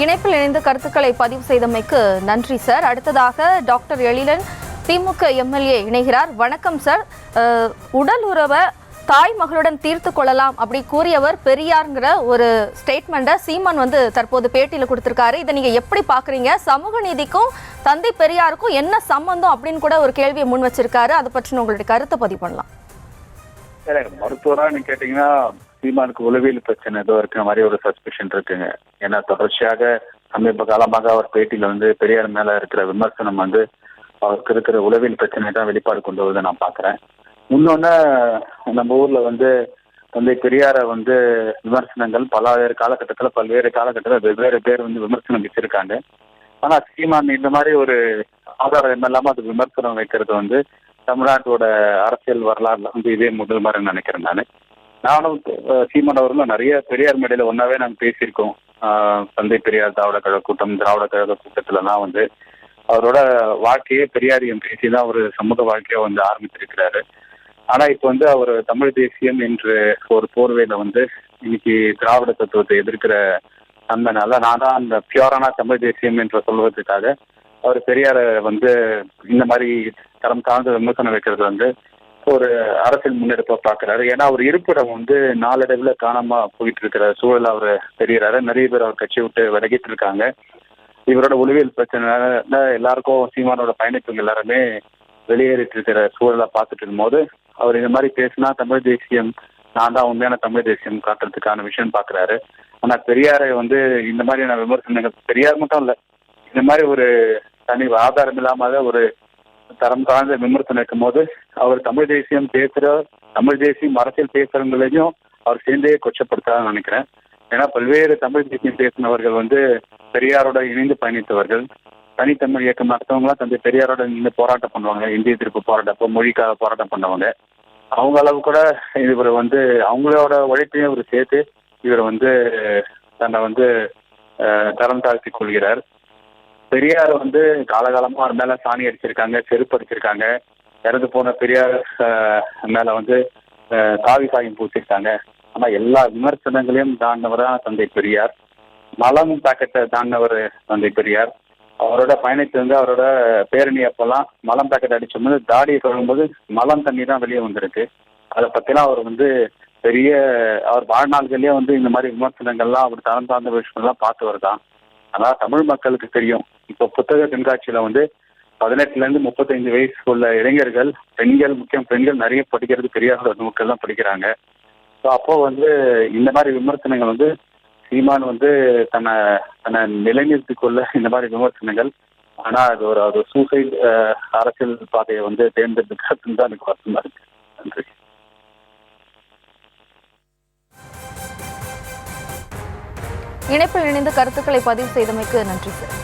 இணைப்பில் இணைந்து கருத்துக்களை பதிவு செய்தமைக்கு நன்றி சார். அடுத்ததாக டாக்டர் எழிலன் திமுக எம்எல்ஏ இணைகிறார். வணக்கம் சார். உடல் உறவை தாய் மகளுடன் தீர்த்து கொள்ளலாம் அப்படி கூறியவர் பெரியார்ங்கிற ஒரு ஸ்டேட்மெண்ட்டை சீமான் தற்போது பேட்டியில் கொடுத்திருக்காரு. இதை நீங்க எப்படி பாக்குறீங்க? சமூக நீதிக்கும் தந்தை பெரியாருக்கும் என்ன சம்பந்தம் அப்படின்னு கூட ஒரு கேள்வியை முன் வச்சிருக்காரு. அதை பற்றி உங்களுடைய கருத்தை பதிவு பண்ணலாம். மருத்துவரா நீங்க கேட்டீங்கன்னா சீமானுக்கு உளவியல் பிரச்சனை ஏதோ இருக்கிற மாதிரி ஒரு சஸ்பிஷன் இருக்குங்க. ஏன்னா தொடர்ச்சியாக சமீப காலமாக அவர் பேட்டியில பெரியார் மேல இருக்கிற விமர்சனம் அவருக்கு இருக்கிற உளவியல் பிரச்சனை தான் வெளிப்பாடு கொண்டு வருவதை நான் பாக்குறேன். இன்னொன்னு நம்ம ஊர்ல தந்தை பெரியார விமர்சனங்கள் பல்வேறு காலகட்டத்தில் வெவ்வேறு பேர் விமர்சனம் வச்சிருக்காங்க. ஆனா சீமான் இந்த மாதிரி ஒரு ஆதாரம் இல்லாம அது விமர்சனம் வைக்கிறது தமிழ்நாட்டோட அரசியல் வரலாறுல இதே முதல் மாதிரி நினைக்கிறேன். நானும் சீமான் அவர்களும் நிறைய பெரியார் மேடையில ஒன்னாவே நாங்கள் பேசியிருக்கோம். தந்தை பெரியார் திராவிட கழக கூட்டம், திராவிட கழக கூட்டத்துலலாம் அவரோட வாழ்க்கையே பெரியாரியம் பேசிதான் ஒரு சமூக வாழ்க்கையை ஆரம்பிச்சிருக்கிறாரு. ஆனா இப்ப அவர் தமிழ் தேசியம் என்று ஒரு போர்வையில இன்னைக்கு திராவிட தத்துவத்தை எதிர்க்கிற தன்மைனால நான் தான் அந்த பியூரான தமிழ் தேசியம் என்று சொல்வதற்காக அவர் பெரியார இந்த மாதிரி தரம் தாழ்ந்த விமர்சனம் வைக்கிறது ஒரு அரசியல் முன்னெடுப்பா பாக்குறாரு. ஏன்னா அவர் இருப்பிடம் நாளடைவில் காணாம போயிட்டு இருக்கிற சூழல் அவர் தெரிகிறாரு. நிறைய பேர் அவர் கட்சி விட்டு விலகிட்டு இருக்காங்க. இவரோட உளவியல் பிரச்சனை எல்லாருக்கும் சீமானோட பயணிப்புகள் எல்லாருமே வெளியேறிட்டு இருக்கிற சூழலை பார்த்துட்டு இருக்கும்போது அவர் இந்த மாதிரி பேசினா தமிழ் தேசியம் நான் தான் உண்மையான தமிழ் தேசியம் காட்டுறதுக்கான விஷயம் பாக்குறாரு. ஆனா பெரியாரை இந்த மாதிரியான விமர்சனங்கள் பெரியார் மட்டும் இல்ல, இந்த மாதிரி ஒரு தனி ஆதாரம் இல்லாம ஒரு தரம் தாழ்ந்த விமர்சனம் இருக்கும் போது அவர் தமிழ் தேசியம் அரசியல் பேசுறவங்களையும் அவர் சேர்ந்தே கொச்சப்படுத்தான்னு நினைக்கிறேன். ஏன்னா பல்வேறு தமிழ் தேசியம் பேசினவர்கள் பெரியாரோட இணைந்து பயணித்தவர்கள், தனித்தமிழ் இயக்கம் நடத்தவங்களாம் தந்தை பெரியாரோட இணைந்து போராட்டம் பண்ணுவாங்க. இந்திய திருப்பு போராட்டம், மொழிக்காக போராட்டம் பண்ணவங்க. அவங்க அளவு கூட இவர் அவங்களோட உழைப்பையும் இவர் சேர்த்து இவர் தன்னை தரம் தாழ்த்தி கொள்கிறார். பெரியார் காலகாலமா அவர் மேல சாணி அடிச்சிருக்காங்க, செருப்பு அடிச்சிருக்காங்க. இறந்து போன பெரியார் மேல காவி சாயம் பூசிருக்காங்க. ஆனா எல்லா விமர்சனங்களையும் தாண்டவர் தான் தந்தை பெரியார். மலம் பாக்கெட்டை தாண்டவர் தந்தை பெரியார். அவரோட பயணித்து அவரோட பேரணி அப்பெல்லாம் மலம் பாக்கெட் அடிச்சும்போது தாடியை கழுவும்போது மலம் தண்ணி தான் வெளியே வந்திருக்கு. அதை பத்திலாம் அவர் பெரிய அவர் வாழ்நாள்களே இந்த மாதிரி விமர்சனங்கள்லாம் அவர் தரம் சார்ந்த விஷயங்கள்லாம் பார்த்து வருதான். ஆனால் தமிழ் மக்களுக்கு தெரியும். இப்போ புத்தக கண்காட்சியில 18ல இருந்து 35 வயசு உள்ள இளைஞர்கள், முக்கியம் பெண்கள் நிறைய படிக்கிறது பெரியாரோட நூல்கள் தான் படிக்கிறாங்க. ஸோ அப்போ இந்த மாதிரி விமர்சனங்கள் சீமான் தன்னை நிலைநிறுத்திக் கொள்ள இந்த மாதிரி விமர்சனங்கள். ஆனா அது ஒரு சூசைட் அரசியல் பாதையை தேர்ந்தெடுக்கிறதுன்னு தான் எனக்கு வருத்தமா இருக்கு. நன்றி. இணைப்பில் இணைந்து கருத்துக்களை பதிவு செய்தமைக்கு நன்றி சார்.